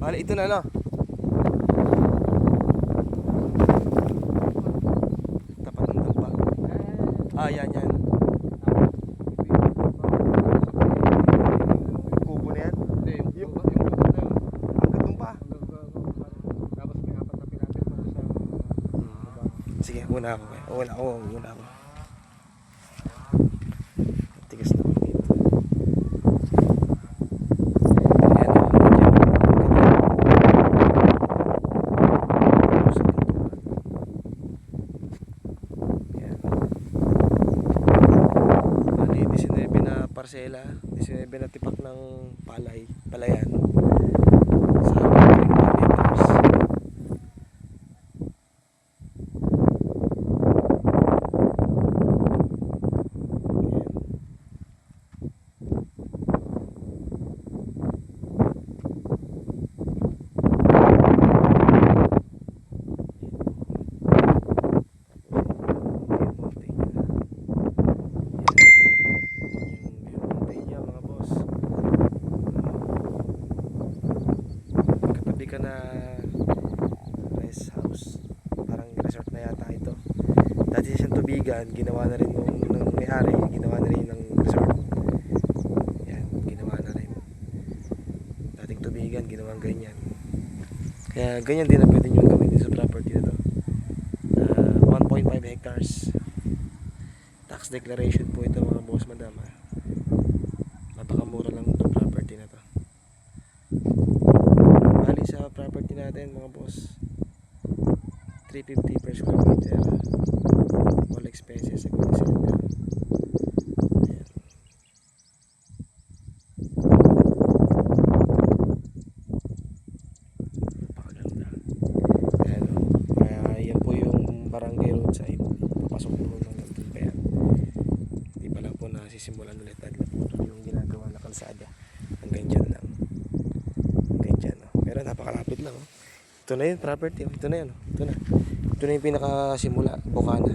Bale, ito na, no? Tapat ng dampa. Ah, yan. Kubo na yan. Hindi, yung kubo na yun. Hanggang doon pa. Tapos may apat na pinapit mo sa baba. Sige, una ako. Una ako. Tigas na ako dito. Ayan, ayan. Bali, 19 na parsela, 19 na tipak ng palayan. Sa 1 meters. Ka na rest house, parang resort na yata ito. Dati siyang tubigan, ginawa na rin ng may-ari, ginawa na rin ng resort. Yan, ginawa na rin. Dating tubigan, ginawang ganyan. Kaya ganyan din ang pwede nyo gawin din sa property na to. 1.5 hectares. Tax declaration po ito mga boss, madam. Napakamura lang itong property na to. Bali sa property natin mga boss, 350 per square meter, all expenses inclusive. Ayan. Napakaganda. Ayan, kaya yan po yung barangay roadside. Papasok mo ng ganun pa yan. Di pa lang po nasisimulan ulit at yung ginagawa na kalsada hanggang dyan lang. Pero napakalapit lang, oh. Ito na yung property, oh. Ito na yan, oh. Ito na yung pinakasimula, Bukana.